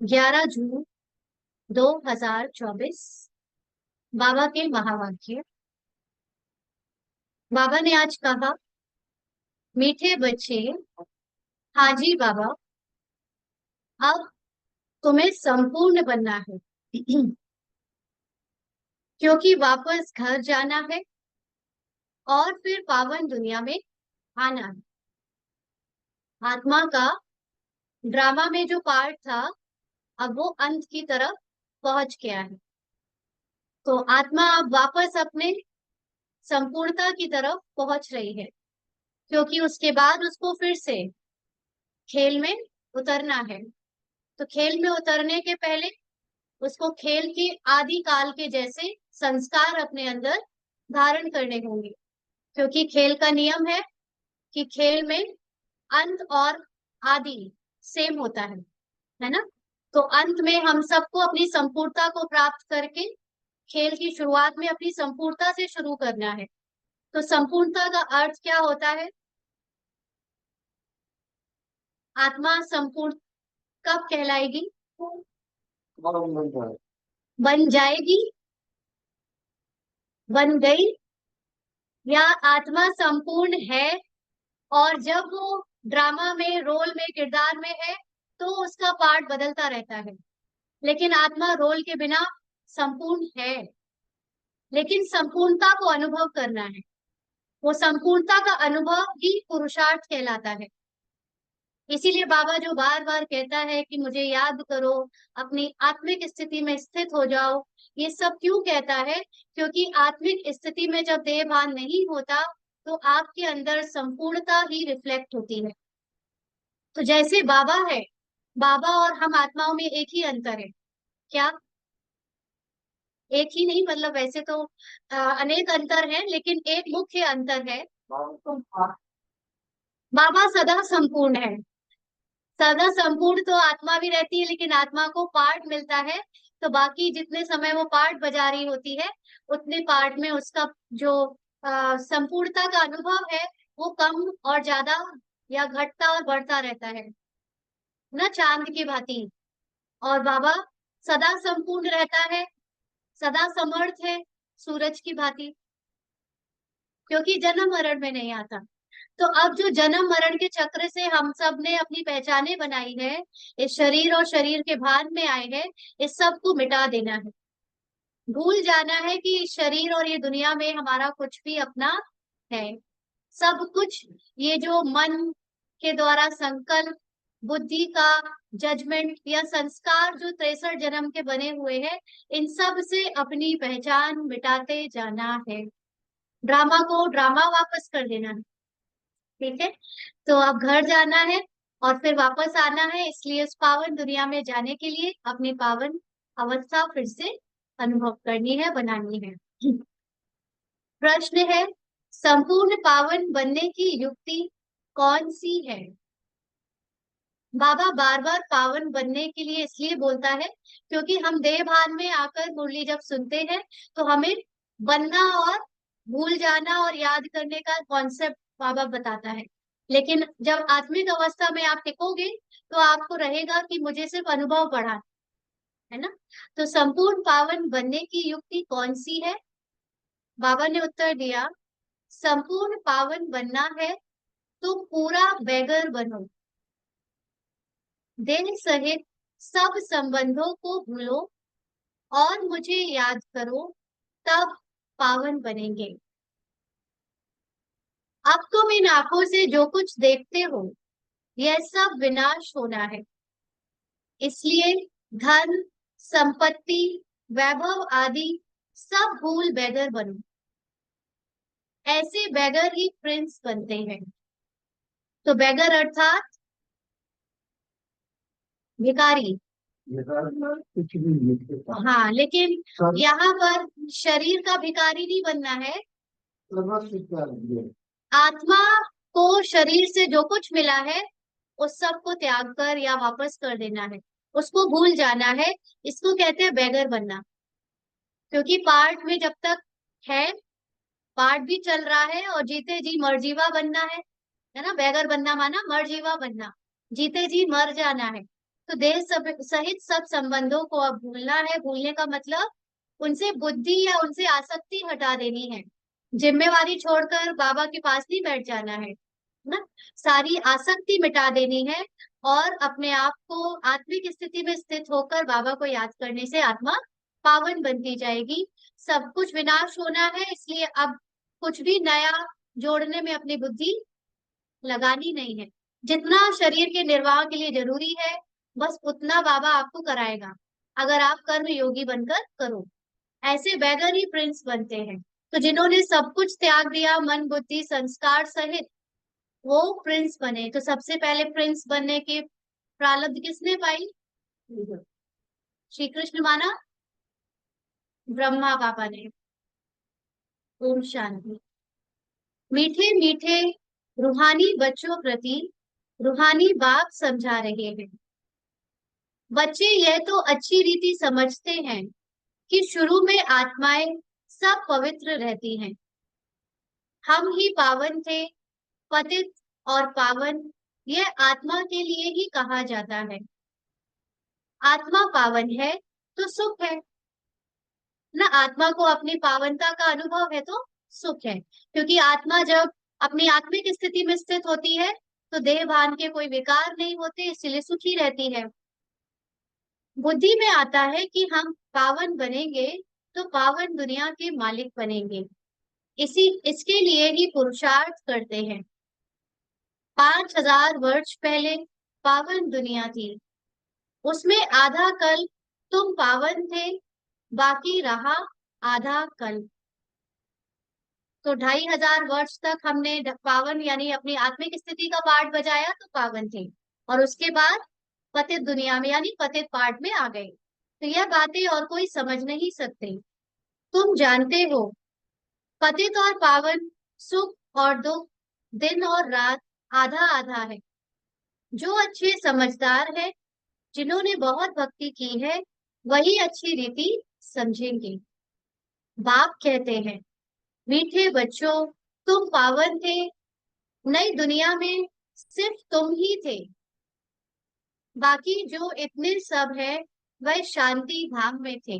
11 जून 2024। बाबा के महावाक्य। बाबा ने आज कहा, मीठे बच्चे, हाजी बाबा, अब तुम्हें संपूर्ण बनना है। क्योंकि वापस घर जाना है और फिर पावन दुनिया में आना है। आत्मा का ड्रामा में जो पार्ट था, अब वो अंत की तरफ पहुंच गया है। तो आत्मा अब वापस अपने संपूर्णता की तरफ पहुंच रही है, क्योंकि उसके बाद उसको फिर से खेल में उतरना है। तो खेल में उतरने के पहले उसको खेल के आदि काल के जैसे संस्कार अपने अंदर धारण करने होंगे, क्योंकि खेल का नियम है कि खेल में अंत और आदि सेम होता है ना। तो अंत में हम सबको अपनी संपूर्णता को प्राप्त करके खेल की शुरुआत में अपनी संपूर्णता से शुरू करना है। तो संपूर्णता का अर्थ क्या होता है? आत्मा संपूर्ण कब कहलाएगी? बन जाएगी, बन गई, या आत्मा संपूर्ण है और जब वो ड्रामा में, रोल में, किरदार में है तो उसका पार्ट बदलता रहता है। लेकिन आत्मा रोल के बिना संपूर्ण है, लेकिन संपूर्णता को अनुभव करना है। वो संपूर्णता का अनुभव ही पुरुषार्थ कहलाता है। इसीलिए बाबा जो बार बार कहता है कि मुझे याद करो, अपनी आत्मिक स्थिति में स्थित हो जाओ, ये सब क्यों कहता है? क्योंकि आत्मिक स्थिति में जब देह भान नहीं होता तो आपके अंदर संपूर्णता ही रिफ्लेक्ट होती है। तो जैसे बाबा है, बाबा और हम आत्माओं में एक ही अंतर है। क्या? एक ही नहीं, मतलब वैसे तो अनेक अंतर है, लेकिन एक मुख्य अंतर है। बाबा सदा संपूर्ण है। सदा संपूर्ण तो आत्मा भी रहती है, लेकिन आत्मा को पार्ट मिलता है। तो बाकी जितने समय वो पार्ट बजा रही होती है, उतने पार्ट में उसका जो संपूर्णता का अनुभव है वो कम और ज्यादा या घटता और बढ़ता रहता है ना, चांद की भांति। और बाबा सदा संपूर्ण रहता है, सदा समर्थ है, सूरज की भांति, क्योंकि जन्म मरण में नहीं आता। तो अब जो जन्म मरण के चक्र से हम सब ने अपनी पहचाने बनाई है, इस शरीर और शरीर के भान में आए हैं, इस सब को मिटा देना है। भूल जाना है कि इस शरीर और ये दुनिया में हमारा कुछ भी अपना है। सब कुछ ये जो मन के द्वारा संकल्प, बुद्धि का जजमेंट या संस्कार जो 63 जन्म के बने हुए हैं, इन सब से अपनी पहचान मिटाते जाना है। ड्रामा को ड्रामा वापस कर देना है। ठीक है। तो अब घर जाना है और फिर वापस आना है, इसलिए उस पावन दुनिया में जाने के लिए अपनी पावन अवस्था फिर से अनुभव करनी है, बनानी है। प्रश्न है, संपूर्ण पावन बनने की युक्ति कौन सी है? बाबा बार बार पावन बनने के लिए इसलिए बोलता है क्योंकि हम देह भान में आकर मुरली जब सुनते हैं तो हमें बनना और भूल जाना और याद करने का कॉन्सेप्ट बाबा बताता है। लेकिन जब आत्मिक अवस्था में आप टिकोगे तो आपको रहेगा कि मुझे सिर्फ अनुभव बढ़ा है ना। तो संपूर्ण पावन बनने की युक्ति कौन सी है? बाबा ने उत्तर दिया, संपूर्ण पावन बनना है तो पूरा बैगर बनो, देह सहित सब संबंधों को भूलो और मुझे याद करो, तब पावन बनेंगे। अब तुम इन आंखों से जो कुछ देखते हो यह सब विनाश होना है, इसलिए धन, संपत्ति, वैभव आदि सब भूल बैगर बनो। ऐसे बैगर ही प्रिंस बनते हैं। तो बैगर अर्थात भिखारी। कुछ भी लिखते था। हाँ, लेकिन सब यहाँ पर शरीर का भिखारी नहीं बनना है। सर्वस्व त्याग दिए। आत्मा को शरीर से जो कुछ मिला है उस सब को त्याग कर या वापस कर देना है, उसको भूल जाना है। इसको कहते हैं बैगर बनना। क्योंकि पार्ट में जब तक है, पार्ट भी चल रहा है और जीते जी मरजीवा बनना है ना। बैगर बनना माना मरजीवा बनना, जीते जी मर जाना है। तो देह सहित सब संबंधों को अब भूलना है। भूलने का मतलब उनसे बुद्धि या उनसे आसक्ति हटा देनी है। जिम्मेवारी छोड़कर बाबा के पास नहीं बैठ जाना है ना, सारी आसक्ति मिटा देनी है और अपने आप को आत्मिक स्थिति में स्थित होकर बाबा को याद करने से आत्मा पावन बनती जाएगी। सब कुछ विनाश होना है, इसलिए अब कुछ भी नया जोड़ने में अपनी बुद्धि लगानी नहीं है। जितना शरीर के निर्वाह के लिए जरूरी है बस उतना बाबा आपको कराएगा, अगर आप कर्म योगी बनकर करो। ऐसे बैगर ही प्रिंस बनते हैं। तो जिन्होंने सब कुछ त्याग दिया, मन बुद्धि संस्कार सहित, वो प्रिंस बने। तो सबसे पहले प्रिंस बनने के प्रारब्ध किसने पाई? श्री कृष्ण माना, ब्रह्मा बाबा ने। ओम शांति। मीठे मीठे रूहानी बच्चों प्रति रूहानी बाप समझा रहे हैं। बच्चे यह तो अच्छी रीति समझते हैं कि शुरू में आत्माएं सब पवित्र रहती हैं। हम ही पावन थे, पतित और पावन, यह आत्मा के लिए ही कहा जाता है। आत्मा पावन है तो सुख है ना, आत्मा को अपनी पावनता का अनुभव है तो सुख है, क्योंकि आत्मा जब अपनी आत्मिक स्थिति में स्थित होती है तो देह भान के कोई विकार नहीं होते, इसलिए सुखी रहती है। बुद्धि में आता है कि हम पावन बनेंगे तो पावन दुनिया के मालिक बनेंगे, इसके लिए ही पुरुषार्थ करते हैं। 5000 वर्ष पहले पावन दुनिया थी, उसमें आधा कल तुम पावन थे, बाकी रहा आधा कल। तो 2500 वर्ष तक हमने पावन यानी अपनी आत्मिक स्थिति का पाठ बजाया तो पावन थे, और उसके बाद पतित दुनिया में यानी पतित पाठ में आ गए। तो यह बातें और कोई समझ नहीं सकते। तुम जानते हो पतित और पावन, सुख और दुख, दिन और रात आधा आधा है। जो अच्छे समझदार है, जिन्होंने बहुत भक्ति की है, वही अच्छी रीति समझेंगे। बाप कहते हैं, मीठे बच्चों, तुम पावन थे, नई दुनिया में सिर्फ तुम ही थे, बाकी जो इतने सब है वह शांति धाम में थे।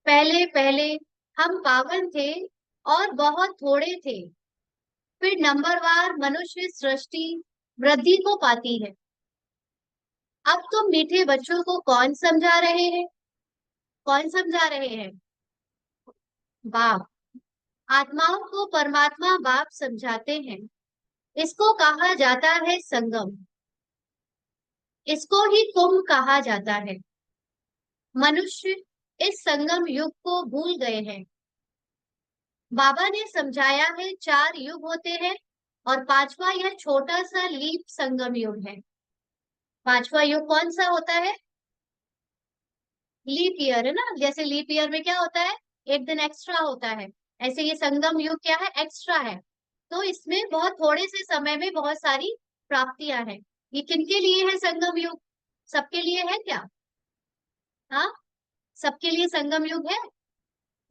पहले पहले हम पावन थे और बहुत थोड़े थे, फिर नंबरवार मनुष्य सृष्टि वृद्धि को पाती है। अब तुम मीठे बच्चों को कौन समझा रहे हैं? कौन समझा रहे हैं? बाप। आत्माओं को परमात्मा बाप समझाते हैं। इसको कहा जाता है संगम, इसको ही कुंभ कहा जाता है। मनुष्य इस संगम युग को भूल गए हैं। बाबा ने समझाया है 4 युग होते हैं और 5वां यह छोटा सा लीप संगम युग है। 5वां युग कौन सा होता है? लीप ईयर है ना, जैसे लीप ईयर में क्या होता है, एक दिन एक्स्ट्रा होता है, ऐसे ये संगम युग क्या है, एक्स्ट्रा है। तो इसमें बहुत थोड़े से समय में बहुत सारी प्राप्तियां हैं। ये किनके लिए है संगम युग? सबके लिए है क्या? हाँ, सबके लिए संगम युग है।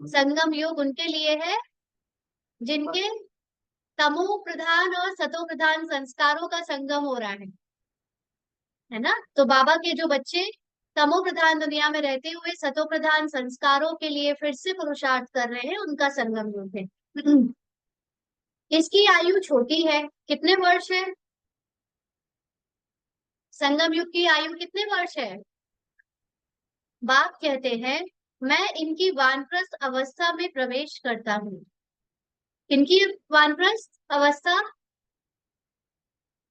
संगम युग उनके लिए है जिनके तमो प्रधान और सतो प्रधान संस्कारों का संगम हो रहा है ना। तो बाबा के जो बच्चे तमो प्रधान दुनिया में रहते हुए सतो प्रधान संस्कारों के लिए फिर से पुरुषार्थ कर रहे हैं, उनका संगम युग है। इसकी आयु छोटी है, कितने वर्ष है? संगम युग की आयु कितने वर्ष है? बाप कहते हैं, मैं इनकी वानप्रस्थ अवस्था में प्रवेश करता हूँ। इनकी वानप्रस्थ अवस्था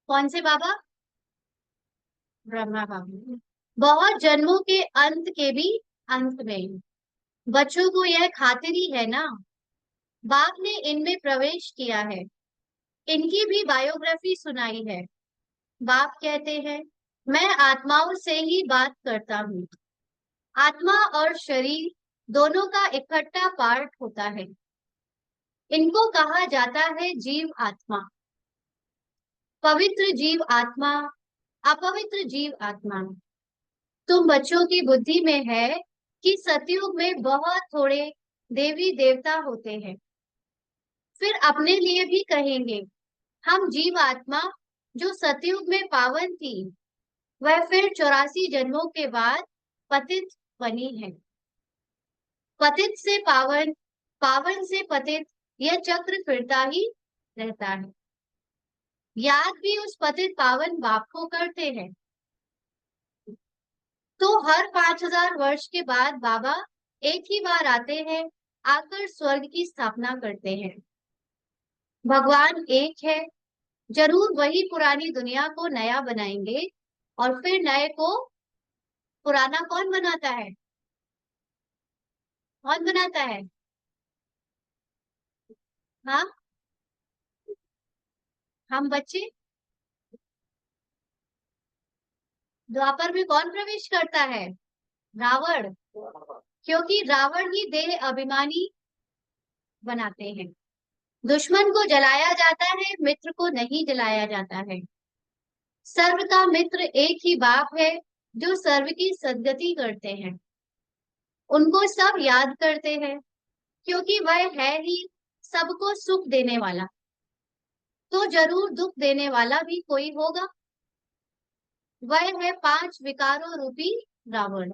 कौन से बाबा? ब्रह्मा बाबा। बहुत जन्मों के अंत के भी अंत में बच्चों को यह खातिरी है ना, बाप ने इनमें प्रवेश किया है, इनकी भी बायोग्राफी सुनाई है। बाप कहते हैं, मैं आत्माओं से ही बात करता हूँ। आत्मा और शरीर दोनों का इकट्ठा पार्ट होता है। इनको कहा जाता है जीव आत्मा, पवित्र जीव आत्मा, अपवित्र जीव आत्मा। तुम बच्चों की बुद्धि में है कि सतयुग में बहुत थोड़े देवी देवता होते हैं, फिर अपने लिए भी कहेंगे हम जीव आत्मा जो सतयुग में पावन थी, वह फिर 84 जन्मों के बाद पतित बनी है। पतित से पावन, पावन से पतित, यह चक्र फिरता ही रहता है। याद भी उस पतित पावन बाप को करते हैं। तो हर 5000 वर्ष के बाद बाबा एक ही बार आते हैं, आकर स्वर्ग की स्थापना करते हैं। भगवान एक है, जरूर वही पुरानी दुनिया को नया बनाएंगे। और फिर नए को पुराना कौन बनाता है? कौन बनाता है? हाँ, हम बच्चे। द्वापर में कौन प्रवेश करता है? रावण। क्योंकि रावण ही देह अभिमानी बनाते हैं। दुश्मन को जलाया जाता है, मित्र को नहीं जलाया जाता है। सर्व का मित्र एक ही बाप है, जो सर्व की सद्गति करते हैं। उनको सब याद करते हैं, क्योंकि वह है ही सबको सुख देने वाला। तो जरूर दुख देने वाला भी कोई होगा। वह है 5 विकारों रूपी रावण।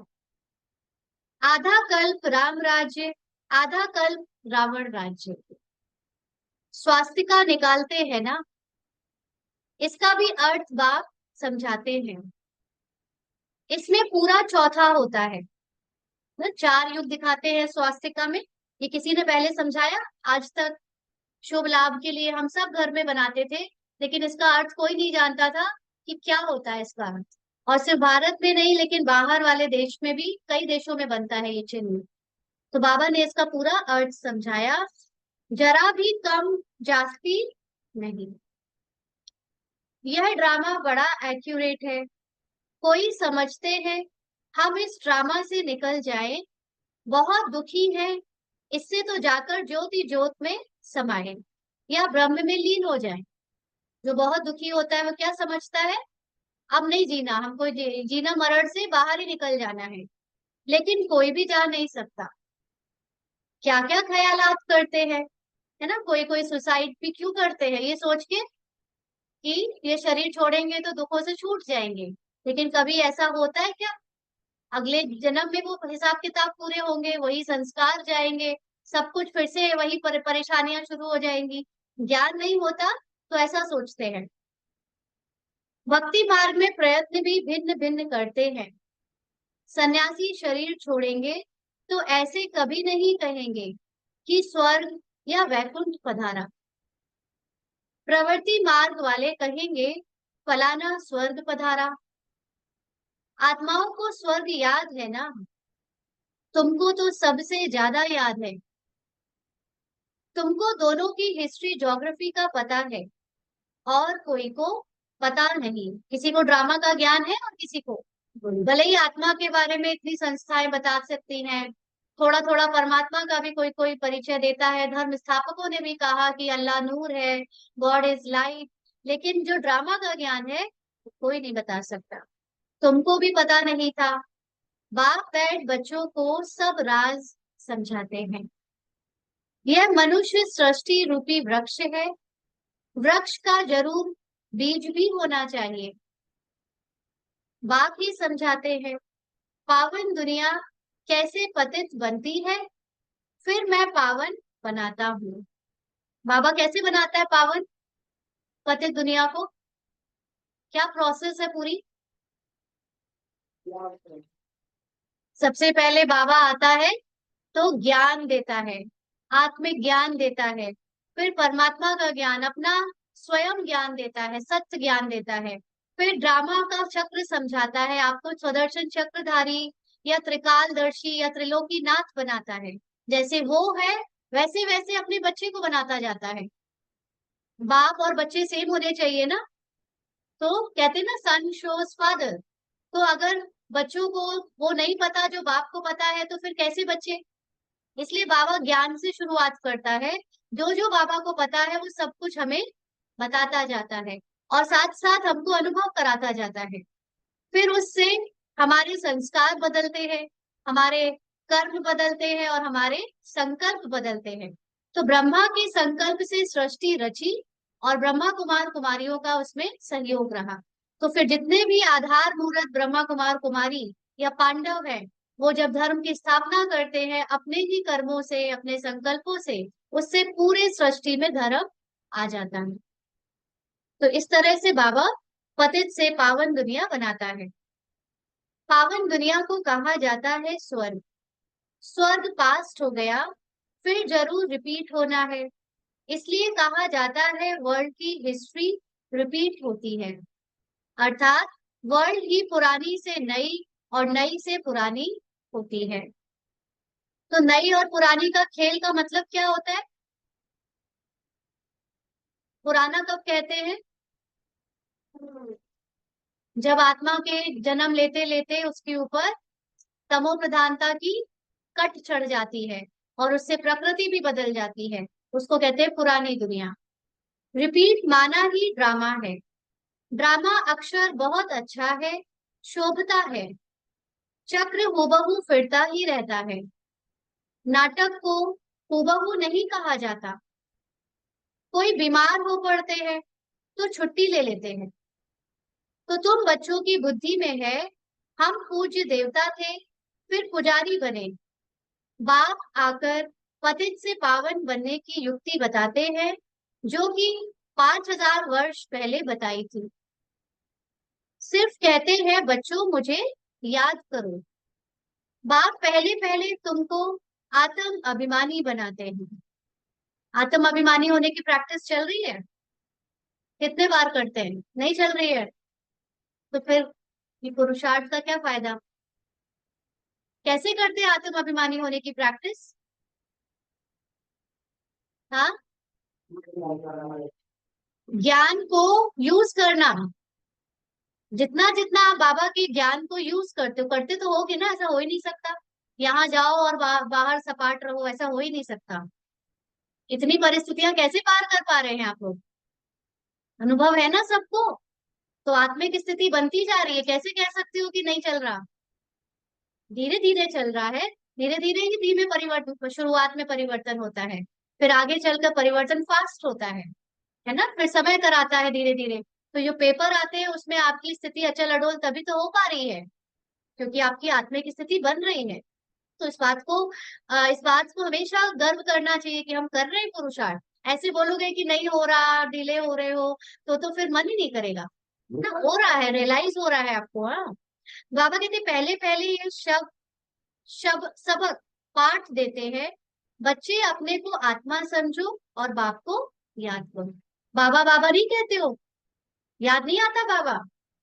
आधा कल्प राम राज्य, आधा कल्प रावण राज्य। स्वास्तिका निकालते हैं ना, इसका भी अर्थ बाप समझाते हैं। इसमें पूरा चौथा होता है, मतलब 4 युग दिखाते हैं स्वास्तिका में। ये किसी ने पहले समझाया आज तक? शुभ लाभ के लिए हम सब घर में बनाते थे, लेकिन इसका अर्थ कोई नहीं जानता था कि क्या होता है इसका अर्थ। और सिर्फ भारत में नहीं, लेकिन बाहर वाले देश में भी, कई देशों में बनता है ये चिन्ह। तो बाबा ने इसका पूरा अर्थ समझाया, जरा भी कम जास्ती नहीं। यह ड्रामा बड़ा एक्यूरेट है। कोई समझते हैं हम इस ड्रामा से निकल जाएं, बहुत दुखी है, इससे तो जाकर ज्योति ज्योत में समाये या ब्रह्म में लीन हो जाए। जो बहुत दुखी होता है वो क्या समझता है? अब नहीं जीना, हमको जीना मरण से बाहर ही निकल जाना है। लेकिन कोई भी जा नहीं सकता। क्या क्या ख्यालात करते हैं, है ना? कोई कोई सुसाइड भी क्यों करते हैं? ये सोच के कि ये शरीर छोड़ेंगे तो दुखों से छूट जाएंगे। लेकिन कभी ऐसा होता है क्या? अगले जन्म में वो हिसाब किताब पूरे होंगे, वही संस्कार जाएंगे, सब कुछ फिर से वही परेशानियां शुरू हो जाएंगी। ज्ञान नहीं होता तो ऐसा सोचते हैं। भक्ति मार्ग में प्रयत्न भी भिन्न भिन्न करते हैं। सन्यासी शरीर छोड़ेंगे तो ऐसे कभी नहीं कहेंगे कि स्वर्ग या वैकुंठ पधारा। प्रवृत्ति मार्ग वाले कहेंगे फलाना स्वर्ग पधारा। आत्माओं को स्वर्ग याद है ना, तुमको तो सबसे ज्यादा याद है। तुमको दोनों की हिस्ट्री ज्योग्राफी का पता है, और कोई को पता नहीं। किसी को ड्रामा का ज्ञान है और किसी को, भले ही आत्मा के बारे में इतनी संस्थाएं बता सकती हैं, थोड़ा थोड़ा परमात्मा का भी कोई कोई परिचय देता है। धर्म स्थापकों ने भी कहा कि अल्लाह नूर है, गॉड इज लाइट। लेकिन जो ड्रामा का ज्ञान है कोई नहीं बता सकता। तुमको भी पता नहीं था। बाप बैठ बच्चों को सब राज समझाते हैं। यह मनुष्य सृष्टि रूपी वृक्ष है। वृक्ष का जरूर बीज भी होना चाहिए। बाप ही समझाते हैं पावन दुनिया कैसे पतित बनती है, फिर मैं पावन बनाता हूँ। बाबा कैसे बनाता है पावन पतित दुनिया को? क्या प्रोसेस है पूरी? सबसे पहले बाबा आता है तो ज्ञान देता है, आत्मिक ज्ञान देता है। फिर परमात्मा का ज्ञान, अपना स्वयं ज्ञान देता है, सत्य ज्ञान देता है। फिर ड्रामा का चक्र समझाता है, आपको स्वदर्शन चक्रधारी या त्रिकालदर्शी या त्रिलोकी नाथ बनाता है। जैसे वो है वैसे वैसे अपने बच्चे को बनाता जाता है। बाप और बच्चे सेम होने चाहिए ना। तो कहते हैं ना, सन शोज फादर। तो अगर बच्चों को वो नहीं पता जो बाप को पता है, तो फिर कैसे बच्चे? इसलिए बाबा ज्ञान से शुरुआत करता है। जो जो बाबा को पता है वो सब कुछ हमें बताता जाता है, और साथ साथ हमको अनुभव कराता जाता है। फिर उससे हमारे संस्कार बदलते हैं, हमारे कर्म बदलते हैं और हमारे संकल्प बदलते हैं। तो ब्रह्मा के संकल्प से सृष्टि रची और ब्रह्मा कुमार कुमारियों का उसमें सहयोग रहा। तो फिर जितने भी आधार मूर्त ब्रह्मा कुमार कुमारी या पांडव हैं, वो जब धर्म की स्थापना करते हैं अपने ही कर्मों से, अपने संकल्पों से, उससे पूरे सृष्टि में धर्म आ जाता है। तो इस तरह से बाबा पतित से पावन दुनिया बनाता है। पावन दुनिया को कहा जाता है स्वर्ग। स्वर्ग पास्ट हो गया, फिर जरूर रिपीट होना है, इसलिए कहा जाता है वर्ल्ड की हिस्ट्री रिपीट होती है। अर्थात वर्ल्ड ही पुरानी से नई और नई से पुरानी होती है। तो नई और पुरानी का खेल का मतलब क्या होता है? पुराना कब कहते हैं? जब आत्मा के जन्म लेते लेते उसके ऊपर तमो प्रधानता की कट चढ़ जाती है और उससे प्रकृति भी बदल जाती है, उसको कहते हैं पुरानी दुनिया। रिपीट माना ही ड्रामा है। ड्रामा अक्षर बहुत अच्छा है, शोभता है, चक्र हूबहू फिरता ही रहता है। नाटक को हूबहू नहीं कहा जाता। कोई बीमार हो पड़ते हैं तो छुट्टी ले लेते हैं। तो तुम बच्चों की बुद्धि में है, हम पूज्य देवता थे, फिर पुजारी बने। बाप आकर पतित से पावन बनने की युक्ति बताते हैं, जो कि 5,000 वर्ष पहले बताई थी। सिर्फ कहते हैं बच्चों मुझे याद करो। बाप पहले पहले तुमको आत्म अभिमानी बनाते हैं। आत्म अभिमानी होने की प्रैक्टिस चल रही है? कितने बार करते हैं? नहीं चल रही है? तो फिर ये पुरुषार्थ का क्या फायदा? कैसे करते हैं आत्म अभिमानी होने की प्रैक्टिस? हाँ, ज्ञान को यूज करना। जितना जितना आप बाबा के ज्ञान को यूज करते हो, करते तो होगे ना, ऐसा हो ही नहीं सकता। यहाँ जाओ और बाहर सपाट रहो, ऐसा हो ही नहीं सकता। इतनी परिस्थितियां कैसे पार कर पा रहे हैं आप लोग? अनुभव है ना सबको। तो आत्मिक स्थिति बनती जा रही है, कैसे कह सकते हो कि नहीं चल रहा? धीरे धीरे चल रहा है। धीरे धीरे ही धीमे परिवर्तन, शुरुआत में परिवर्तन होता है, फिर आगे चलकर परिवर्तन फास्ट होता है ना, फिर समय कराता है धीरे धीरे। तो जो पेपर आते हैं उसमें आपकी स्थिति अचल अडोल तभी तो हो पा रही है, क्योंकि आपकी आत्मिक स्थिति बन रही है। तो इस बात को हमेशा गर्व करना चाहिए कि हम कर रहे हैं पुरुषार्थ। ऐसे बोलोगे कि नहीं हो रहा, डिले हो रहे हो, तो फिर मन ही नहीं करेगा ना। हो रहा है, रियलाइज हो रहा है आपको। हाँ, बाबा कहते पहले पहले ये सबक पाठ देते हैं, बच्चे अपने को आत्मा समझो और बाप को याद करो। बाबा बाबा नहीं कहते हो? याद नहीं आता बाबा?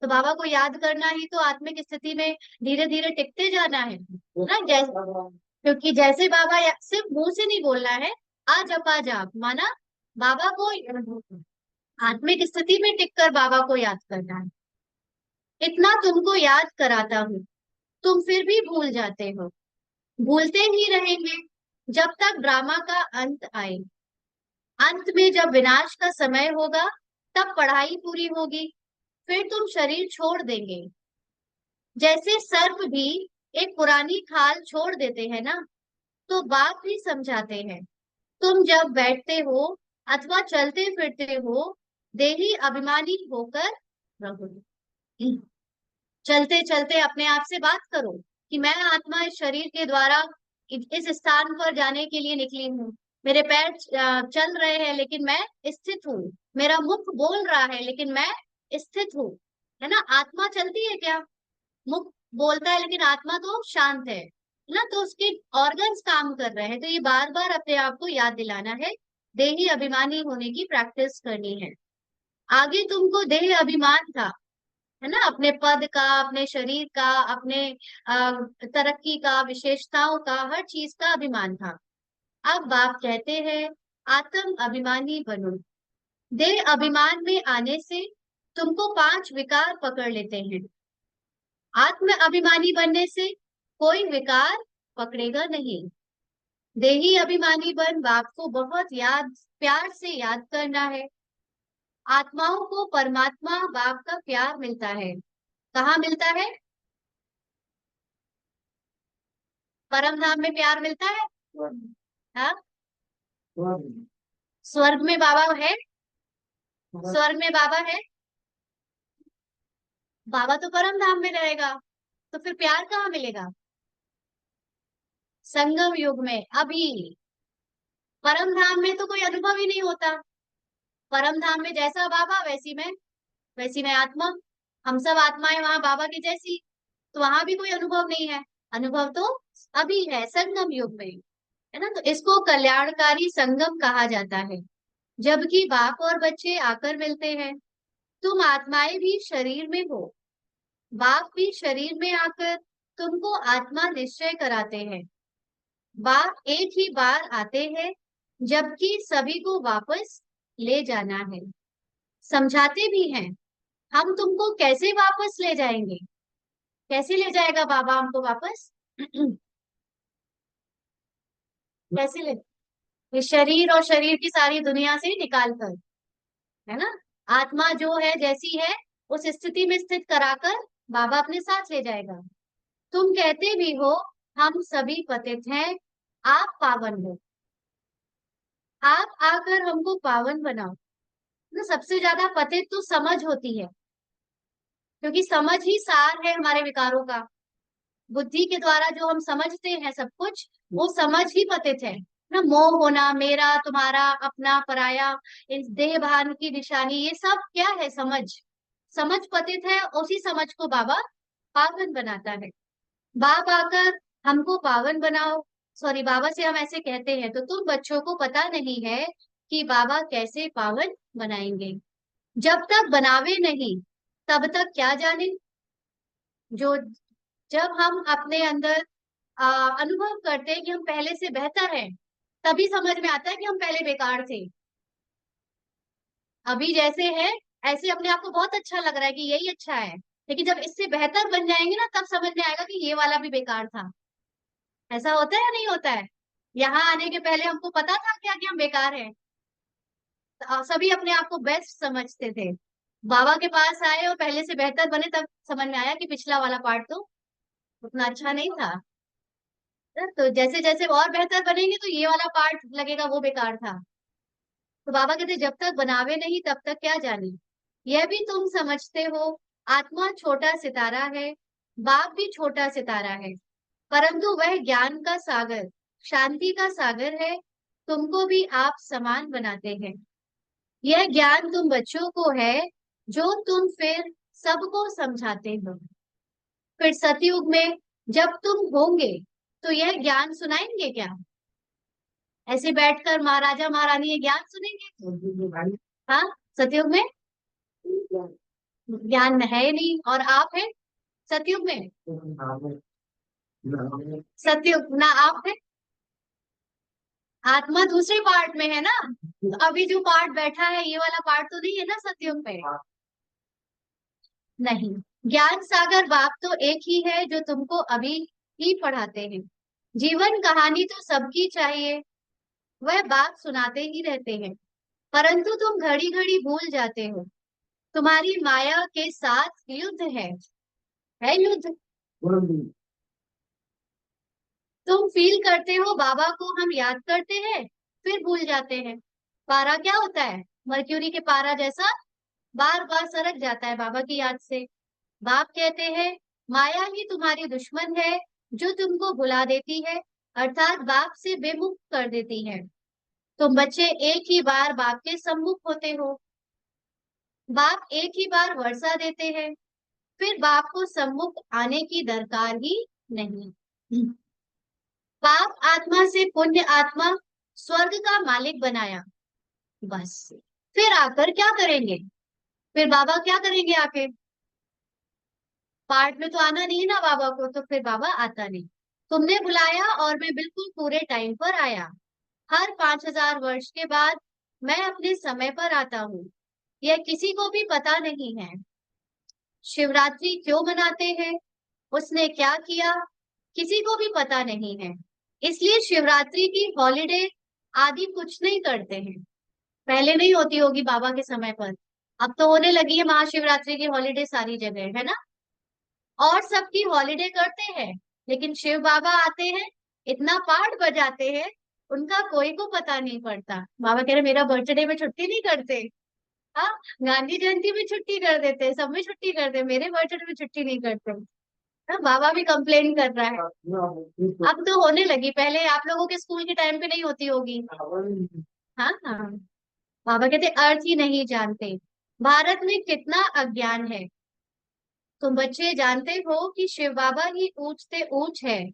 तो बाबा को याद करना ही तो आत्मिक स्थिति में धीरे धीरे टिकते जाना है ना। जैसे, क्योंकि जैसे बाबा सिर्फ मुंह से नहीं बोलना है, आ जपा जाप माना बाबा को आत्मिक स्थिति में टिककर बाबा को याद करना है। इतना तुमको याद कराता हूँ, तुम फिर भी भूल जाते हो। भूलते ही रहेंगे जब तक ड्रामा का अंत आए। अंत में जब विनाश का समय होगा, तब पढ़ाई पूरी होगी, फिर तुम शरीर छोड़ देंगे। जैसे सर्प भी एक पुरानी खाल छोड़ देते हैं ना, तो बाप भी समझाते हैं। तुम जब बैठते हो अथवा चलते फिरते हो, देही अभिमानी होकर रहो। चलते चलते अपने आप से बात करो कि मैं आत्मा इस शरीर के द्वारा इस स्थान पर जाने के लिए निकली हूँ। मेरे पैर चल रहे हैं लेकिन मैं स्थित हूँ। मेरा मुख बोल रहा है लेकिन मैं स्थित हूँ। है ना, आत्मा चलती है क्या? मुख बोलता है लेकिन आत्मा तो शांत है ना, तो उसके ऑर्गन्स काम कर रहे हैं। तो ये बार बार अपने आप को याद दिलाना है, देही अभिमानी होने की प्रैक्टिस करनी है। आगे तुमको देह अभिमान था, है ना, अपने पद का, अपने शरीर का, अपने तरक्की का, विशेषताओं का, हर चीज का अभिमान था। अब बाप कहते हैं आत्म अभिमानी बनो। देह अभिमान में आने से तुमको 5 विकार पकड़ लेते हैं। आत्म अभिमानी बनने से कोई विकार पकड़ेगा नहीं। देही अभिमानी बन बाप को बहुत याद, प्यार से याद करना है। आत्माओं को परमात्मा बाप का प्यार मिलता है। कहाँ मिलता है? परम धाम में प्यार मिलता है। हाँ, स्वर्ग में बाबा है। स्वर्ग में बाबा है। बाबा तो परम धाम में रहेगा, तो फिर प्यार कहाँ मिलेगा? संगम युग में। अभी परम धाम में तो कोई अनुभव ही नहीं होता। परम धाम में जैसा बाबा वैसी मैं आत्मा, हम सब आत्माएं वहां बाबा की जैसी, तो वहां भी कोई अनुभव नहीं है। अनुभव तो अभी है संगम युग में, है ना। तो इसको कल्याणकारी संगम कहा जाता है, जबकि बाप और बच्चे आकर मिलते हैं। तुम आत्माएं भी शरीर में हो, बाप भी शरीर में आकर तुमको आत्मा निश्चय कराते हैं। बाप एक ही बार आते हैं, जबकि सभी को वापस ले जाना है। समझाते भी हैं, हम तुमको कैसे वापस ले जाएंगे? कैसे ले जाएगा बाबा हमको वापस? कैसे ले? ये शरीर और शरीर की सारी दुनिया से निकाल कर, है ना। आत्मा जो है जैसी है उस स्थिति में स्थित कराकर बाबा अपने साथ ले जाएगा। तुम कहते भी हो हम सभी पतित हैं, आप पावन हो, आप आकर हमको पावन बनाओ। ना सबसे ज्यादा पतित तो समझ होती है, क्योंकि समझ ही सार है हमारे विकारों का। बुद्धि के द्वारा जो हम समझते हैं सब कुछ, वो समझ ही पतित है ना। मोह होना, मेरा तुम्हारा अपना पराया, इस देह भान की निशानी, ये सब क्या है? समझ। समझ पतित है, उसी समझ को बाबा पावन बनाता है। बाप आकर हमको पावन बनाओ, सॉरी बाबा से हम ऐसे कहते हैं, तो तुम बच्चों को पता नहीं है कि बाबा कैसे पावन बनाएंगे। जब तक बनावे नहीं तब तक क्या जाने। जो जब हम अपने अंदर अनुभव करते हैं कि हम पहले से बेहतर हैं, तभी समझ में आता है कि हम पहले बेकार थे। अभी जैसे है ऐसे अपने आप को बहुत अच्छा लग रहा है कि यही अच्छा है, लेकिन जब इससे बेहतर बन जाएंगे ना, तब समझ में आएगा कि ये वाला भी बेकार था। ऐसा होता है या नहीं होता है? यहाँ आने के पहले हमको पता था क्या कि हम बेकार हैं? तो सभी अपने आप को बेस्ट समझते थे। बाबा के पास आए और पहले से बेहतर बने, तब समझ में आया कि पिछला वाला पार्ट तो उतना अच्छा नहीं था। तो जैसे जैसे और बेहतर बनेंगे तो ये वाला पार्ट लगेगा वो बेकार था। तो बाबा कहते जब तक बनावे नहीं तब तक क्या जाने। यह भी तुम समझते हो, आत्मा छोटा सितारा है, बाप भी छोटा सितारा है, परंतु वह ज्ञान का सागर, शांति का सागर है। तुमको भी आप समान बनाते हैं। यह ज्ञान तुम बच्चों को है, जो तुम फिर सबको समझाते हो। फिर सतयुग में जब तुम होंगे तो यह ज्ञान सुनाएंगे क्या? ऐसे बैठकर महाराजा महारानी ये ज्ञान सुनेंगे? हाँ, सतयुग में ज्ञान है नहीं, और आप है सतयुग में। सतयुग ना आप है, आत्मा दूसरे पार्ट में है ना। तो अभी जो पार्ट बैठा है ये वाला पार्ट तो नहीं है ना सतयुग में। नहीं, ज्ञान सागर बाप तो एक ही है जो तुमको अभी ही पढ़ाते हैं। जीवन कहानी तो सबकी चाहिए, वह बाप सुनाते ही रहते हैं, परंतु तुम घड़ी घड़ी भूल जाते हो। तुम्हारी माया के साथ युद्ध है युद्ध। तुम फील करते हो बाबा को हम याद करते हैं, फिर भूल जाते हैं। पारा क्या होता है? मर्क्यूरी के पारा जैसा बार बार सरक जाता है बाबा की याद से। बाप कहते हैं माया ही तुम्हारी दुश्मन है, जो तुमको भुला देती है, अर्थात बाप से बेमुख कर देती है। तुम बच्चे एक ही बार बाप के सम्मुख होते हो। बाप एक ही बार वर्षा देते हैं, फिर बाप को सम्मुख आने की दरकार ही नहीं। पाप आत्मा से पुण्य आत्मा स्वर्ग का मालिक बनाया, बस। फिर आकर क्या करेंगे? फिर बाबा क्या करेंगे आके? पार्ट में तो आना नहीं है ना बाबा को, तो फिर बाबा आता नहीं। तुमने बुलाया और मैं बिल्कुल पूरे टाइम पर आया। हर 5,000 वर्ष के बाद मैं अपने समय पर आता हूँ। यह किसी को भी पता नहीं है। शिवरात्रि क्यों मनाते हैं, उसने क्या किया, किसी को भी पता नहीं है। इसलिए शिवरात्रि की हॉलिडे आदि कुछ नहीं करते हैं। पहले नहीं होती होगी बाबा के समय पर, अब तो होने लगी है महाशिवरात्रि की हॉलिडे सारी जगह, है ना। और सबकी हॉलिडे करते हैं, लेकिन शिव बाबा आते हैं, इतना पाठ बजाते हैं, उनका कोई को पता नहीं पड़ता। बाबा कह रहे मेरा बर्थडे में छुट्टी नहीं करते। हाँ, गांधी जयंती में छुट्टी कर देते हैं, सब में छुट्टी करते हैं, मेरे बर्थडे में छुट्टी नहीं करते। हाँ, बाबा भी कंप्लेन कर रहा है। अब तो होने लगी, पहले आप लोगों के स्कूल के टाइम पे नहीं होती होगी। हाँ हाँ। बाबा कहते अर्थ ही नहीं जानते, भारत में कितना अज्ञान है। तुम बच्चे जानते हो कि शिव बाबा ही ऊंच से ऊंच है,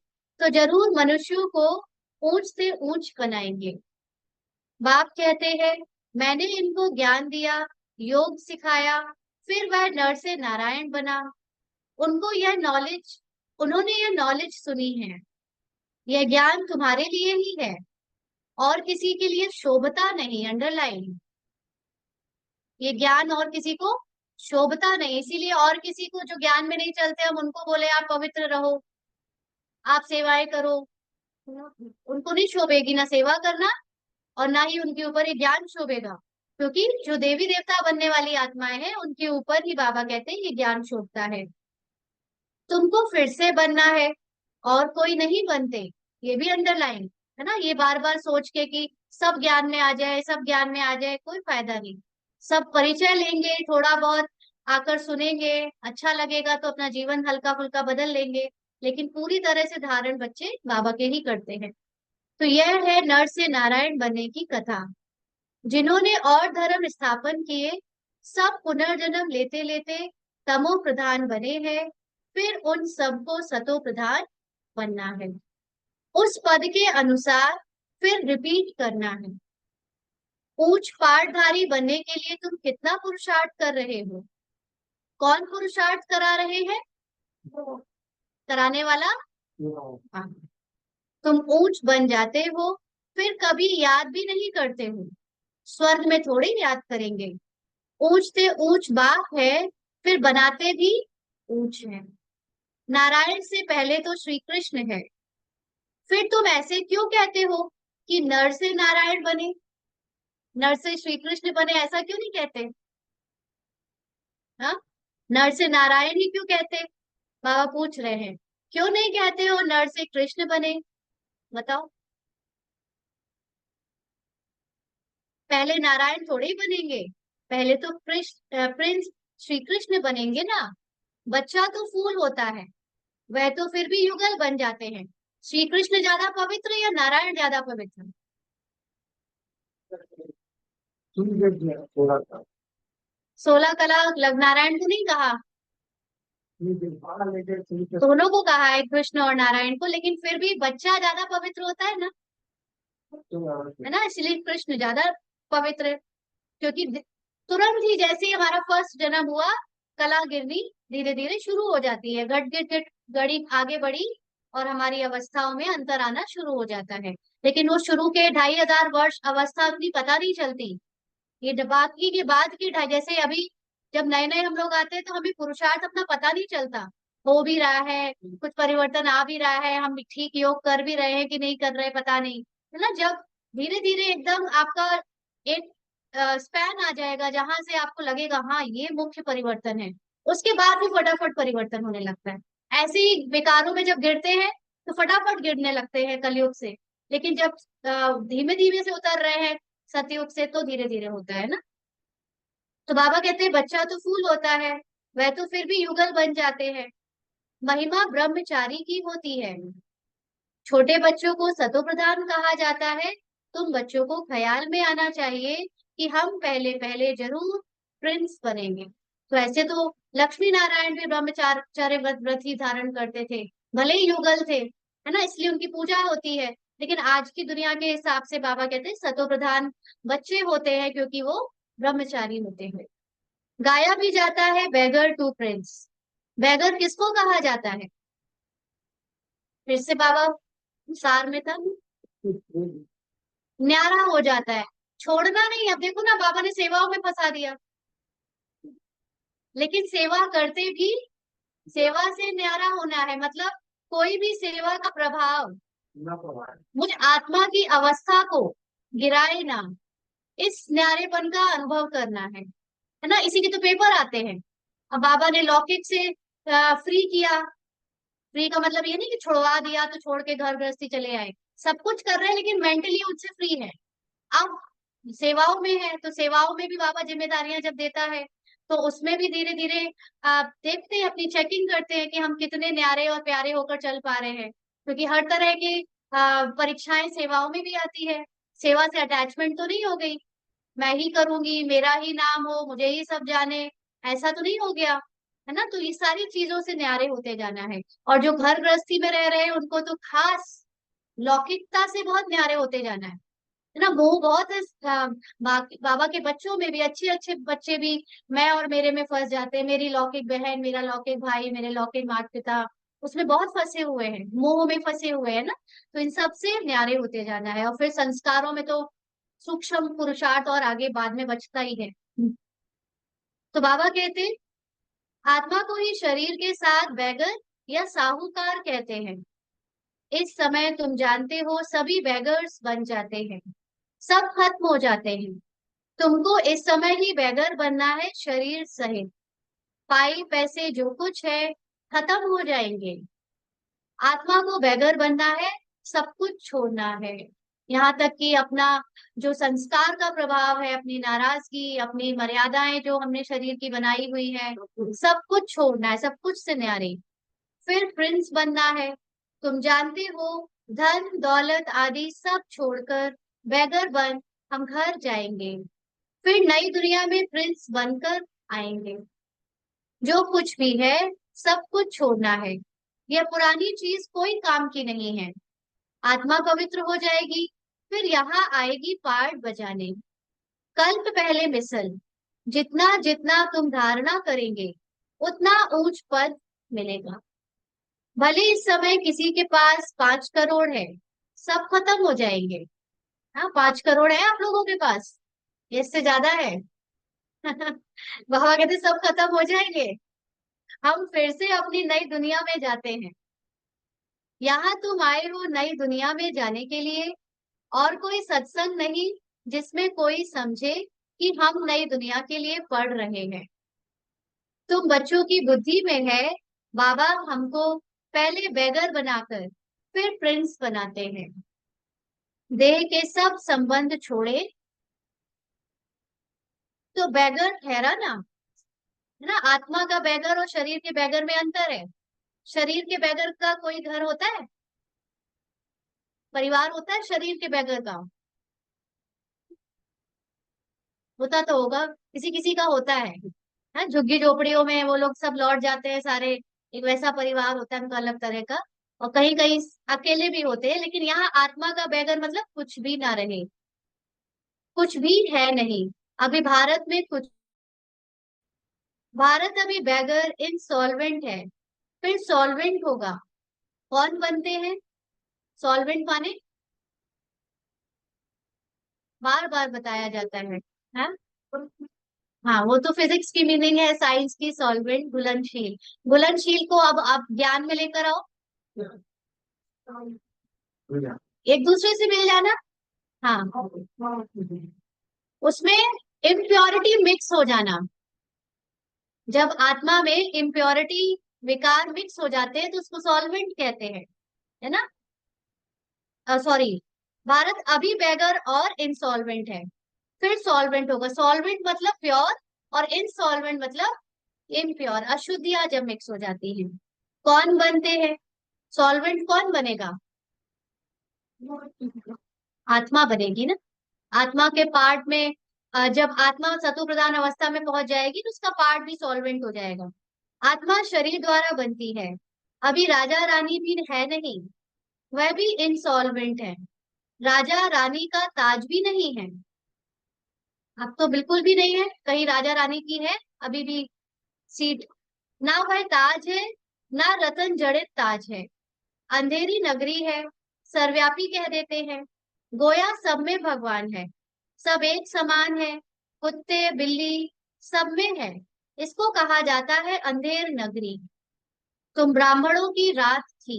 तो जरूर मनुष्यों को ऊंच से ऊंच बनाएंगे। बाप कहते हैं मैंने इनको ज्ञान दिया, योग सिखाया, फिर वह नर से नारायण बना। उनको यह नॉलेज उन्होंने यह नॉलेज सुनी है। यह ज्ञान तुम्हारे लिए ही है, और किसी के लिए शोभता नहीं। अंडरलाइन, ये ज्ञान और किसी को शोभता नहीं, इसीलिए और किसी को जो ज्ञान में नहीं चलते हम उनको बोले आप पवित्र रहो, आप सेवाएं करो, उनको नहीं शोभेगी ना सेवा करना, और ना ही उनके ऊपर ये ज्ञान शोभेगा। क्योंकि जो देवी देवता बनने वाली आत्माएं हैं उनके ऊपर ही बाबा कहते हैं ये ज्ञान शोभता है। तुमको फिर से बनना है, और कोई नहीं बनते। ये भी अंडरलाइन है ना, ये बार बार सोच के कि सब ज्ञान में आ जाए, सब ज्ञान में आ जाए, कोई फायदा नहीं। सब परिचय लेंगे, थोड़ा बहुत आकर सुनेंगे, अच्छा लगेगा तो अपना जीवन हल्का फुल्का बदल लेंगे, लेकिन पूरी तरह से धारण बच्चे बाबा के ही करते हैं। तो यह है नर से नारायण बनने की कथा। जिन्होंने और धर्म स्थापन किए, सब पुनर्जन्म लेते लेते तमो प्रधान बने हैं, फिर उन सबको सतो प्रधान बनना है। उस पद के अनुसार फिर रिपीट करना है। ऊंच पाठधारी बनने के लिए तुम कितना पुरुषार्थ कर रहे हो? कौन पुरुषार्थ करा रहे हैं? कराने वाला। हाँ। तुम ऊंच बन जाते हो, फिर कभी याद भी नहीं करते हो। स्वर्ग में थोड़ी याद करेंगे। ऊंच से ऊंच बाप है, फिर बनाते भी ऊंच है। नारायण से पहले तो श्री कृष्ण है, फिर तुम ऐसे क्यों कहते हो कि नर से नारायण बने, नर से श्री कृष्ण बने, ऐसा क्यों नहीं कहते? हाँ, नर से नारायण ही क्यों कहते? बाबा पूछ रहे हैं, क्यों नहीं कहते हो नर से कृष्ण बने? बताओ। पहले नारायण थोड़े ही बनेंगे, पहले तो प्रिंस श्री कृष्ण बनेंगे ना। बच्चा तो फूल होता है, वह तो फिर भी युगल बन जाते हैं। श्री कृष्ण ज्यादा पवित्र या नारायण ज्यादा पवित्र? थोड़ा सा 16 कला लग नारायण को नहीं कहा, दोनों को कहा है, कृष्ण और नारायण को, लेकिन फिर भी बच्चा ज्यादा पवित्र होता है ना, इसलिए कृष्ण ज्यादा पवित्र है। क्योंकि तुरंत ही जैसे ही हमारा फर्स्ट जन्म हुआ, कला गिरनी धीरे धीरे शुरू हो जाती है, घट घट घट गड़ी आगे बढ़ी, और हमारी अवस्थाओं में अंतर आना शुरू हो जाता है। लेकिन वो शुरू के 2500 वर्ष अवस्था अपनी पता नहीं चलती। ये बाकी के बाद की जैसे अभी जब नए नए हम लोग आते हैं तो हमें पुरुषार्थ अपना पता नहीं चलता, हो भी रहा है, कुछ परिवर्तन आ भी रहा है, हम ठीक योग कर भी रहे हैं कि नहीं कर रहे पता नहीं, है ना। जब धीरे धीरे एकदम आपका एक स्पैन आ जाएगा जहां से आपको लगेगा हाँ ये मुख्य परिवर्तन है, उसके बाद भी फटाफट परिवर्तन होने लगता है। ऐसे ही विकारों में जब गिरते हैं तो फटाफट गिरने लगते हैं कलयुग से, लेकिन जब धीमे धीमे से उतर रहे हैं सतयुग से तो धीरे धीरे होता है ना। तो बाबा कहते हैं बच्चा तो फूल होता है, वह तो फिर भी युगल बन जाते हैं। महिमा ब्रह्मचारी की होती है। छोटे बच्चों को सतो प्रधान कहा जाता है। तुम बच्चों को ख्याल में आना चाहिए कि हम पहले पहले जरूर प्रिंस बनेंगे। तो ऐसे तो लक्ष्मी नारायण भी ब्रह्मचार्य व्रत ही धारण करते थे, भले ही युगल थे, है ना, इसलिए उनकी पूजा होती है। लेकिन आज की दुनिया के हिसाब से बाबा कहते हैं सतो प्रधान बच्चे होते हैं, क्योंकि वो ब्रह्मचारी होते हैं। गाया भी जाता है बेगर टू प्रिंस। बेगर किसको कहा जाता है? फिर से बाबा सार में था, न्यारा हो जाता है, छोड़ना नहीं। अब देखो ना, बाबा ने सेवाओं में फंसा दिया, लेकिन सेवा करते भी सेवा से न्यारा होना है, मतलब कोई भी सेवा का प्रभाव मुझ आत्मा की अवस्था को गिराए ना, इस न्यारेपन का अनुभव करना है ना। इसी के तो पेपर आते हैं। अब बाबा ने लौकिक से फ्री किया, फ्री का मतलब ये नहीं कि छुड़वा दिया तो छोड़ के घर गृहस्थी चले आए, सब कुछ कर रहे हैं लेकिन मेंटली उससे फ्री है। अब सेवाओं में है, तो सेवाओं में भी बाबा जिम्मेदारियां जब देता है तो उसमें भी धीरे धीरे आप देखते हैं, अपनी चेकिंग करते हैं कि हम कितने न्यारे और प्यारे होकर चल पा रहे हैं, क्योंकि हर तरह की परीक्षाएं सेवाओं में भी आती है। सेवा से अटैचमेंट तो नहीं हो गई, मैं ही करूंगी, मेरा ही नाम हो, मुझे ही सब जाने, ऐसा तो नहीं हो गया, है ना। तो ये सारी चीजों से न्यारे होते जाना है। और जो घर गृहस्थी में रह रहे हैं उनको तो खास लौकिकता से बहुत न्यारे होते जाना है ना। वो बहुत है, बाबा के बच्चों में भी अच्छे अच्छे बच्चे भी मैं और मेरे में फंस जाते हैं, मेरी लौकिक बहन, मेरा लौकिक भाई, मेरे लौकिक माता पिता, उसमें बहुत फंसे हुए हैं, मोह में फंसे हुए हैं ना। तो इन सब से न्यारे होते जाना है। और फिर संस्कारों में तो सूक्ष्म पुरुषार्थ और आगे बाद में बचता ही है। तो बाबा कहते हैं, आत्मा को ही शरीर के साथ बैगर या साहूकार कहते हैं। इस समय तुम जानते हो सभी बैगर्स बन जाते हैं, सब खत्म हो जाते हैं। तुमको इस समय ही बैगर बनना है, शरीर सहित। पाई पैसे जो कुछ है खत्म हो जाएंगे। आत्मा को बैगर बनना है, सब कुछ छोड़ना है। यहाँ तक कि अपना जो संस्कार का प्रभाव है, अपनी नाराजगी, अपनी मर्यादाएं जो हमने शरीर की बनाई हुई है, सब कुछ छोड़ना है, सब कुछ से न्यारे। फिर प्रिंस बनना है। तुम जानते हो, धन दौलत आदि सब छोड़कर बैगर बन हम घर जाएंगे, फिर नई दुनिया में प्रिंस बनकर आएंगे। जो कुछ भी है सब कुछ छोड़ना है, यह पुरानी चीज कोई काम की नहीं है। आत्मा पवित्र हो जाएगी, फिर यहाँ आएगी पार्ट बजाने। कल्प पहले मिसल, जितना जितना तुम धारणा करेंगे उतना ऊंच पद मिलेगा। भले इस समय किसी के पास 5 करोड़ है, सब खत्म हो जाएंगे। हाँ, 5 करोड़ है आप लोगों के पास, इससे ज्यादा है। बाबा कहते सब खत्म हो जाएंगे, हम फिर से अपनी नई दुनिया में जाते हैं। यहाँ तुम आए हो नई दुनिया में जाने के लिए, और कोई सत्संग नहीं जिसमें कोई समझे कि हम नई दुनिया के लिए पढ़ रहे हैं। तुम बच्चों की बुद्धि में है, बाबा हमको पहले बेगर बनाकर फिर प्रिंस बनाते हैं। देह के सब संबंध छोड़े, तो बैगर ठहरा ना, है ना। आत्मा का बैगर और शरीर के बैगर में अंतर है। शरीर के बैगर का कोई घर होता है, परिवार होता है शरीर के बैगर का, होता तो होगा, किसी किसी का होता है झुग्गी झोपड़ियों में वो लोग सब लौट जाते हैं सारे, एक वैसा परिवार होता है उनका अलग तरह का। और कहीं कहीं अकेले भी होते हैं, लेकिन यहाँ आत्मा का बैगर मतलब कुछ भी ना रहे, कुछ भी है नहीं। अभी भारत में कुछ, भारत अभी बैगर इंसॉल्वेंट है, फिर सॉल्वेंट होगा। कौन बनते हैं सॉल्वेंट माने, बार बार बताया जाता है। हाँ, वो तो फिजिक्स की मीनिंग है, साइंस की सॉल्वेंट घुलनशील। घुलनशील को अब आप ज्ञान में लेकर आओ, एक दूसरे से मिल जाना। हाँ, उसमें इम्प्योरिटी मिक्स हो जाना। जब आत्मा में इम्प्योरिटी विकार मिक्स हो जाते हैं तो उसको सॉल्वेंट कहते हैं, है ना। सॉरी, भारत अभी बेगर और इंसॉल्वेंट है, फिर सॉल्वेंट होगा। सॉल्वेंट मतलब प्योर, और इनसॉल्वेंट मतलब इम्प्योर, अशुद्धियां जब मिक्स हो जाती हैं। कौन बनते हैं सॉल्वेंट, कौन बनेगा, आत्मा बनेगी ना। आत्मा के पार्ट में जब आत्मा सतो प्रधान अवस्था में पहुंच जाएगी तो उसका पार्ट भी सॉल्वेंट हो जाएगा। आत्मा शरीर द्वारा बनती है, अभी राजा रानी भी है नहीं, वह भी इंसॉल्वेंट है। राजा रानी का ताज भी नहीं है, अब तो बिल्कुल भी नहीं है, कहीं राजा रानी की है अभी भी सीट, ना वह ताज है, ना रतन जड़ित ताज है। अंधेरी नगरी है, सर्वव्यापी कह देते हैं। गोया सब में भगवान है, सब एक समान है, कुत्ते बिल्ली सब में है। इसको कहा जाता है अंधेर नगरी। तुम ब्राह्मणों की रात थी,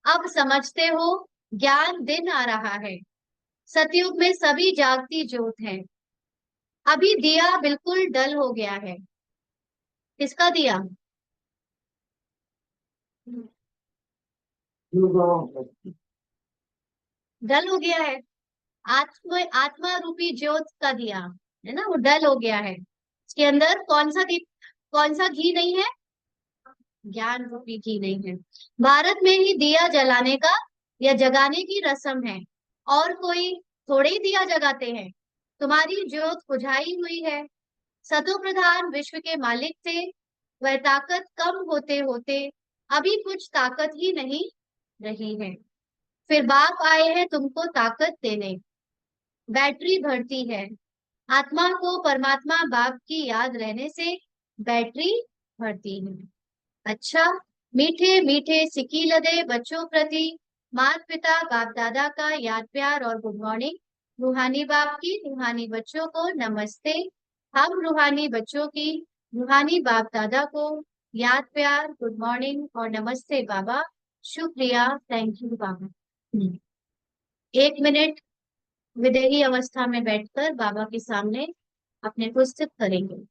अब समझते हो ज्ञान दिन आ रहा है। सतयुग में सभी जागती ज्योत है, अभी दिया बिल्कुल डल हो गया है। किसका दिया, डल हो गया है। आत्मा रूपी ज्योत का दिया है ना, वो डल हो गया है। इसके अंदर कौन सा दीप, कौन सा घी नहीं है? ज्ञान रूपी घी नहीं है। भारत में ही दिया जलाने का या जगाने की रस्म है, और कोई थोड़े ही दिया जगाते हैं। तुम्हारी ज्योत बुझाई हुई है। सतो प्रधान विश्व के मालिक थे, वह ताकत कम होते होते अभी कुछ ताकत ही नहीं रही है। फिर बाप आए हैं तुमको ताकत देने, बैटरी भरती है। आत्मा को परमात्मा बाप की याद रहने से बैटरी भरती है। अच्छा, मीठे मीठे सिकी लदे बच्चों प्रति माता पिता बाप दादा का याद प्यार और गुड मॉर्निंग। रूहानी बाप की रूहानी बच्चों को नमस्ते। हम रूहानी बच्चों की रूहानी बाप दादा को याद प्यार, गुड मॉर्निंग और नमस्ते बाबा। शुक्रिया, थैंक यू बाबा। 1 मिनट विदेही अवस्था में बैठकर बाबा के सामने अपने को स्थित करेंगे।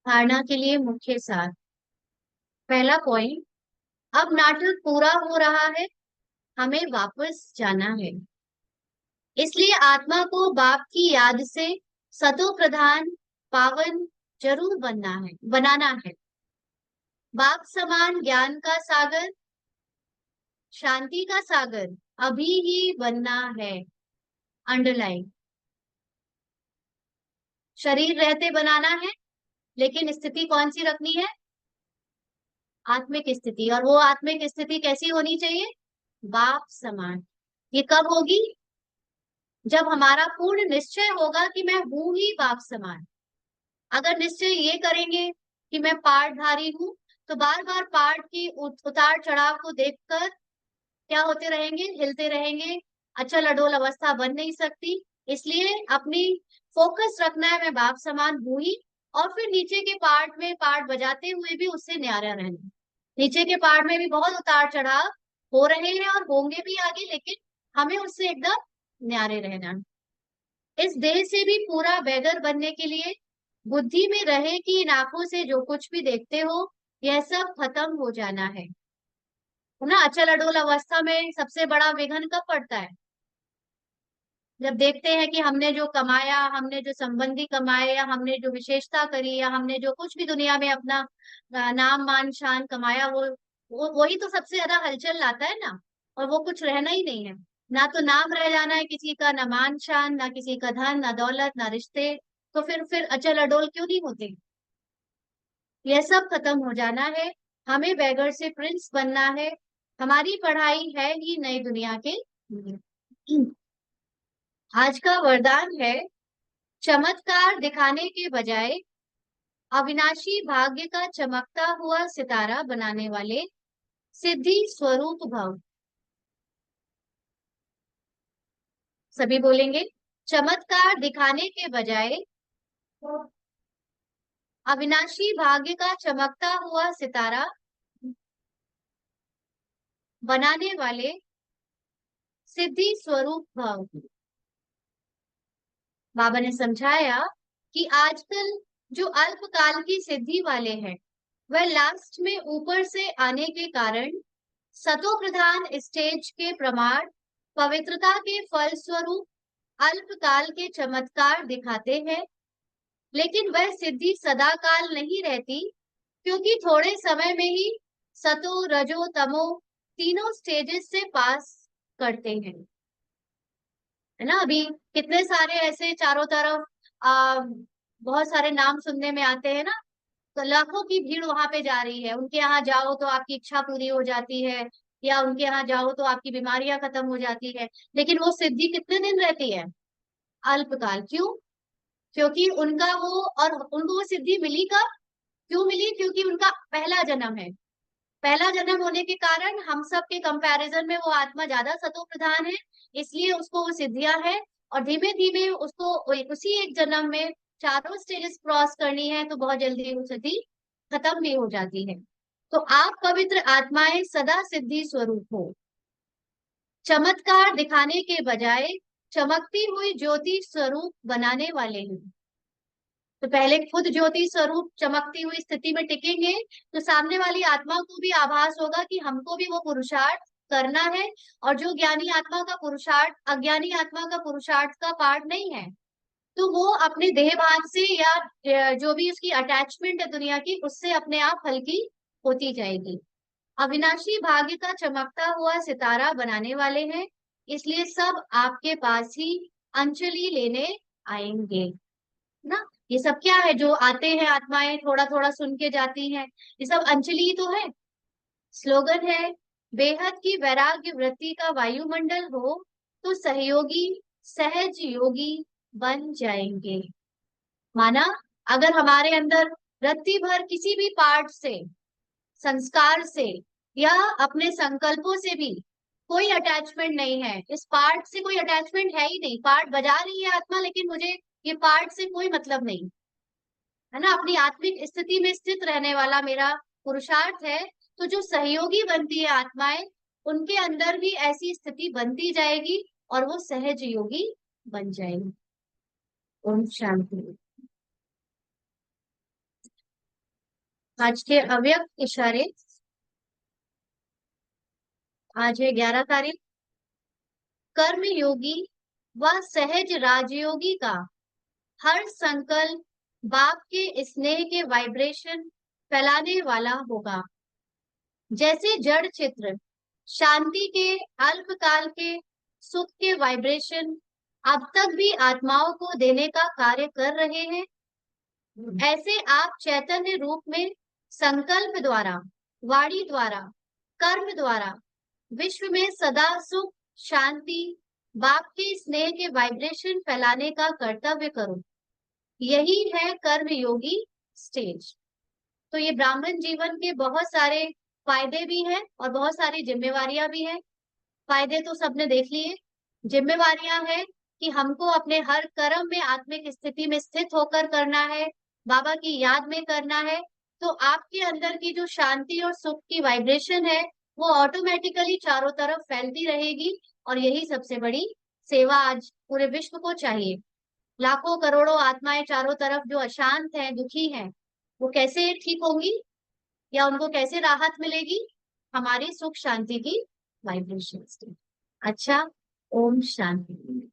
धारणा के लिए मुख्य सार। पहला पॉइंट, अब नाटक पूरा हो रहा है, हमें वापस जाना है। इसलिए आत्मा को बाप की याद से सतो प्रधान पावन जरूर बनाना है। बाप समान ज्ञान का सागर, शांति का सागर अभी ही बनना है। अंडरलाइन, शरीर रहते बनाना है, लेकिन स्थिति कौन सी रखनी है? आत्मिक स्थिति। और वो आत्मिक स्थिति कैसी होनी चाहिए? बाप समान। ये कब होगी? जब हमारा पूर्ण निश्चय होगा कि मैं हूं ही बाप समान। अगर निश्चय ये करेंगे कि मैं पार्टधारी हूं, तो बार बार पार्ट की उतार चढ़ाव को देखकर क्या होते रहेंगे? हिलते रहेंगे। अचल अडोल अवस्था बन नहीं सकती। इसलिए अपनी फोकस रखना है, मैं बाप समान हूं ही। और फिर नीचे के पार्ट में पार्ट बजाते हुए भी उससे न्यारा रहना। नीचे के पार्ट में भी बहुत उतार चढ़ाव हो रहे हैं और होंगे भी आगे, लेकिन हमें उससे एकदम न्यारे रहना। इस देह से भी पूरा बेगर बनने के लिए बुद्धि में रहे कि इन आंखों से जो कुछ भी देखते हो यह सब खत्म हो जाना है ना। अचल अडोल अवस्था में सबसे बड़ा विघ्न कब पड़ता है? जब देखते हैं कि हमने जो कमाया, हमने जो संबंधी कमाए, या हमने जो विशेषता करी, या हमने जो कुछ भी दुनिया में अपना नाम मान शान कमाया, वो वही तो सबसे ज्यादा हलचल लाता है ना। और वो कुछ रहना ही नहीं है। ना तो नाम रह जाना है किसी का, ना मान शान, ना किसी का धन, ना दौलत, ना रिश्ते। तो फिर अचल अडोल क्यों नहीं होते? यह सब खत्म हो जाना है। हमें बैगर से प्रिंस बनना है। हमारी पढ़ाई है ही नई दुनिया के लिए। आज का वरदान है, चमत्कार दिखाने के बजाय अविनाशी भाग्य का चमकता हुआ सितारा बनाने वाले सिद्धि स्वरूप भव। सभी बोलेंगे, चमत्कार दिखाने के बजाय अविनाशी भाग्य का चमकता हुआ सितारा बनाने वाले सिद्धि स्वरूप भव। बाबा ने समझाया कि आजकल जो अल्पकाल की सिद्धि वाले हैं, वह लास्ट में ऊपर से आने के कारण सतो प्रधान स्टेज के प्रमाण पवित्रता के फल स्वरूप अल्पकाल के चमत्कार दिखाते हैं। लेकिन वह सिद्धि सदा काल नहीं रहती, क्योंकि थोड़े समय में ही सतो रजो तमो तीनों स्टेजेस से पास करते हैं। है ना? अभी कितने सारे ऐसे चारों तरफ बहुत सारे नाम सुनने में आते हैं ना। तो लाखों की भीड़ वहां पे जा रही है। उनके यहाँ जाओ तो आपकी इच्छा पूरी हो जाती है, या उनके यहाँ जाओ तो आपकी बीमारियां खत्म हो जाती है। लेकिन वो सिद्धि कितने दिन रहती है? अल्पकाल। क्यों? क्योंकि उनका वो, और उनको वो सिद्धि मिली कब? क्यों मिली? क्योंकि उनका पहला जन्म है। पहला जन्म होने के कारण हम सब के कंपैरिजन में वो आत्मा ज्यादा सतो प्रधान है। इसलिए उसको वो सिद्धियां है, और धीमे धीमे उसको उसी एक जन्म में चारों स्टेजेस क्रॉस करनी है, तो बहुत जल्दी वो सिद्धि खत्म भी हो जाती है। तो आप पवित्र आत्माएं सदा सिद्धि स्वरूप हो, चमत्कार दिखाने के बजाय चमकती हुई ज्योति स्वरूप बनाने वाले हैं। तो पहले खुद ज्योति स्वरूप चमकती हुई स्थिति में टिकेंगे, तो सामने वाली आत्मा को भी आभास होगा कि हमको भी वो पुरुषार्थ करना है, और जो ज्ञानी आत्मा का पुरुषार्थ अज्ञानी आत्मा का पुरुषार्थ का पार्ट नहीं है, तो वो अपने देह भान से या जो भी उसकी अटैचमेंट है दुनिया की, उससे अपने आप हल्की होती जाएगी। अविनाशी भाग्य का चमकता हुआ सितारा बनाने वाले हैं, इसलिए सब आपके पास ही अंजलि लेने आएंगे ना। ये सब क्या है, जो आते हैं आत्माएं थोड़ा थोड़ा सुन के जाती हैं, ये सब अंजलि ही तो है। स्लोगन है, बेहद की वैराग्य वृत्ति का वायुमंडल हो तो सहयोगी सहज योगी बन जाएंगे। माना, अगर हमारे अंदर रत्ती भर किसी भी पार्ट से, संस्कार से, या अपने संकल्पों से भी कोई अटैचमेंट नहीं है, इस पार्ट से कोई अटैचमेंट है ही नहीं, पार्ट बजा रही है आत्मा लेकिन मुझे ये पार्ट से कोई मतलब नहीं है ना, अपनी आत्मिक स्थिति में स्थित रहने वाला मेरा पुरुषार्थ है, तो जो सहयोगी बनती है आत्माएं, उनके अंदर भी ऐसी स्थिति बनती जाएगी और वो सहज योगी बन जाएगी। ओम शांति। आज के अव्यक्त इशारे। आज है 11 तारीख। कर्म योगी व सहज राजयोगी का हर संकल्प बाप के स्नेह के वाइब्रेशन फैलाने वाला होगा। जैसे जड़ चित्र शांति के अल्पकाल के सुख के वाइब्रेशन अब तक भी आत्माओं को देने का कार्य कर रहे हैं, ऐसे आप चैतन्य रूप में संकल्प द्वारा, वाणी द्वारा, कर्म द्वारा विश्व में सदा सुख शांति बाप के स्नेह के वाइब्रेशन फैलाने का कर्तव्य करो। यही है कर्म योगी स्टेज। तो ये ब्राह्मण जीवन के बहुत सारे फायदे भी हैं और बहुत सारी जिम्मेवारियां भी हैं। फायदे तो सबने देख लिए, जिम्मेवारियां हैं कि हमको अपने हर कर्म में आत्मिक स्थिति में स्थित होकर करना है, बाबा की याद में करना है, तो आपके अंदर की जो शांति और सुख की वाइब्रेशन है वो ऑटोमेटिकली चारों तरफ फैलती रहेगी, और यही सबसे बड़ी सेवा आज पूरे विश्व को चाहिए। लाखों करोड़ों आत्माएं चारों तरफ जो अशांत हैं, दुखी हैं, वो कैसे ठीक होंगी या उनको कैसे राहत मिलेगी? हमारी सुख शांति की वाइब्रेशन से। अच्छा, ओम शांति।